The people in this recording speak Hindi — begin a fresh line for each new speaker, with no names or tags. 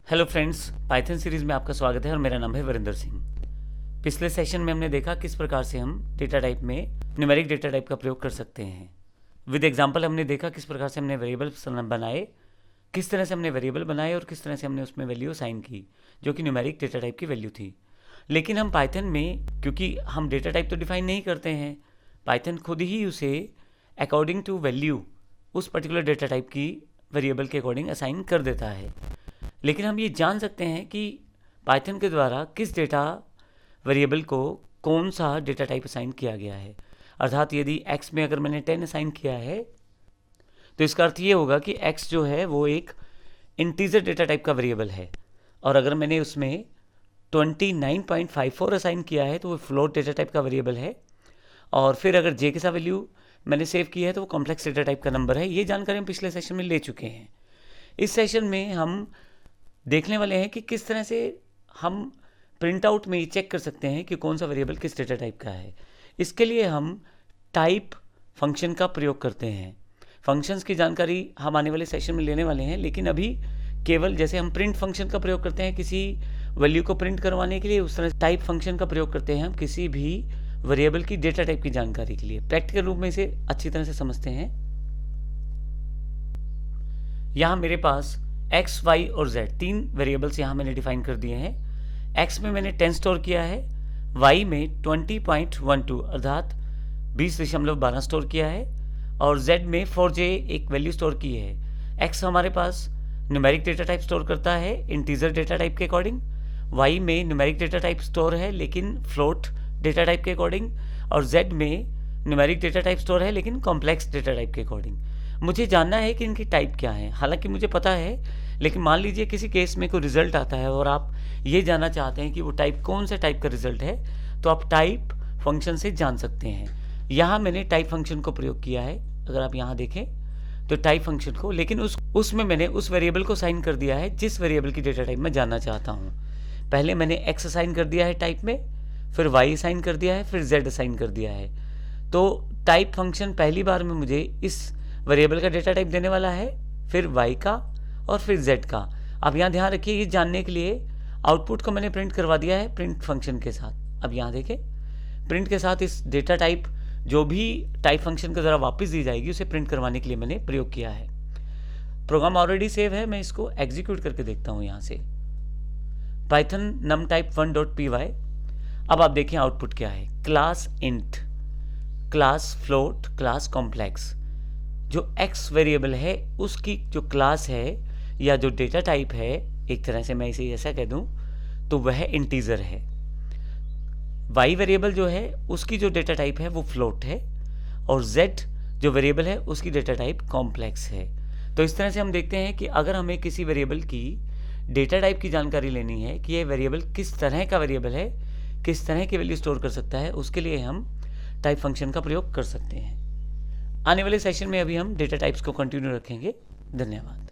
हेलो फ्रेंड्स, पाइथन सीरीज में आपका स्वागत है और मेरा नाम है वरिंदर सिंह। पिछले सेशन में हमने देखा किस प्रकार से हम डेटा टाइप में न्यूमेरिक डेटा टाइप का प्रयोग कर सकते हैं। विद एग्जांपल हमने देखा किस प्रकार से हमने वेरिएबल बनाए, किस तरह से हमने वेरिएबल बनाए और किस तरह से हमने उसमें वैल्यू असाइन की जो कि न्यूमेरिक डेटा टाइप की वैल्यू थी। लेकिन हम पाइथन में, क्योंकि हम डेटा टाइप तो डिफाइन नहीं करते हैं, पाइथन खुद ही उसे अकॉर्डिंग टू वैल्यू उस पर्टिकुलर डेटा टाइप की वेरिएबल के अकॉर्डिंग असाइन कर देता है। लेकिन हम ये जान सकते हैं कि पाइथन के द्वारा किस डेटा वेरिएबल को कौन सा डेटा टाइप असाइन किया गया है। अर्थात यदि x में अगर मैंने 10 असाइन किया है तो इसका अर्थ ये होगा कि x जो है वो एक इंटीजर डेटा टाइप का वेरिएबल है, और अगर मैंने उसमें 29.54 असाइन किया है तो वो फ्लोट डेटा टाइप का वेरिएबल है, और फिर अगर j के साथ वैल्यू मैंने सेव की है तो वो कॉम्प्लेक्स डेटा टाइप का नंबर है। ये जानकारी हम पिछले सेशन में ले चुके हैं। इस सेशन में हम देखने वाले हैं कि किस तरह से हम प्रिंट आउट में ये चेक कर सकते हैं कि कौन सा वेरिएबल किस डेटा टाइप का है। इसके लिए हम टाइप फंक्शन का प्रयोग करते हैं। फंक्शंस की जानकारी हम आने वाले सेशन में लेने वाले हैं, लेकिन अभी केवल जैसे हम प्रिंट फंक्शन का प्रयोग करते हैं किसी वैल्यू को प्रिंट करवाने के लिए, उस तरह टाइप फंक्शन का प्रयोग करते हैं हम किसी भी वेरिएबल की डेटा टाइप की जानकारी के लिए। प्रैक्टिकल रूप में इसे अच्छी तरह से समझते हैं। यहाँ मेरे पास x, y और z तीन वेरिएबल्स यहाँ मैंने डिफाइन कर दिए हैं। x में मैंने 10 स्टोर किया है, y में 20.12 अर्थात 20.12 स्टोर किया है, और z में 4j एक वैल्यू स्टोर की है। x हमारे पास न्यूमेरिक डेटा टाइप स्टोर करता है इंटीजर डेटा टाइप के अकॉर्डिंग, y में न्यूमेरिक डेटा टाइप स्टोर है लेकिन फ्लोट डेटा टाइप के अकॉर्डिंग, और z में न्यूमेरिक डेटा टाइप स्टोर है लेकिन कॉम्प्लेक्स डेटा टाइप के अकॉर्डिंग। मुझे जानना है कि इनकी टाइप क्या है। हालांकि मुझे पता है, लेकिन मान लीजिए किसी केस में कोई रिजल्ट आता है और आप ये जानना चाहते हैं कि वो टाइप कौन से टाइप का रिजल्ट है, तो आप टाइप फंक्शन से जान सकते हैं। यहाँ मैंने टाइप फंक्शन को प्रयोग किया है, अगर आप यहाँ देखें तो टाइप फंक्शन को, लेकिन उसमें मैंने उस वेरिएबल को साइन कर दिया है जिस वेरिएबल की डेटा टाइप मैं जानना चाहता हूँ। पहले मैंने x असाइन कर दिया है टाइप में, फिर y असाइन कर दिया है, फिर z असाइन कर दिया है। तो टाइप फंक्शन पहली बार में मुझे इस वेरिएबल का डेटा टाइप देने वाला है, फिर y का और फिर z का। अब यहाँ ध्यान रखिए, ये जानने के लिए आउटपुट को मैंने प्रिंट करवा दिया है प्रिंट फंक्शन के साथ। अब यहाँ देखें, प्रिंट के साथ इस डेटा टाइप जो भी टाइप फंक्शन के द्वारा वापस दी जाएगी उसे प्रिंट करवाने के लिए मैंने प्रयोग किया है। प्रोग्राम ऑलरेडी सेव है, मैं इसको एग्जीक्यूट करके देखता हूँ यहाँ से। Python numtype1.py। अब आप देखें आउटपुट क्या है। Class int, class float, class complex. जो x वेरिएबल है उसकी जो क्लास है या जो डेटा टाइप है, एक तरह से मैं इसे ऐसा कह दूं तो वह इंटीजर है। y वेरिएबल जो है उसकी जो डेटा टाइप है वो फ्लोट है, और z जो वेरिएबल है उसकी डेटा टाइप कॉम्प्लेक्स है। तो इस तरह से हम देखते हैं कि अगर हमें किसी वेरिएबल की डेटा टाइप की जानकारी लेनी है कि यह वेरिएबल किस तरह का वेरिएबल है, किस तरह की वैल्यू स्टोर कर सकता है, उसके लिए हम टाइप फंक्शन का प्रयोग कर सकते हैं। आने वाले सेशन में अभी हम डेटा टाइप्स को कंटिन्यू रखेंगे। धन्यवाद।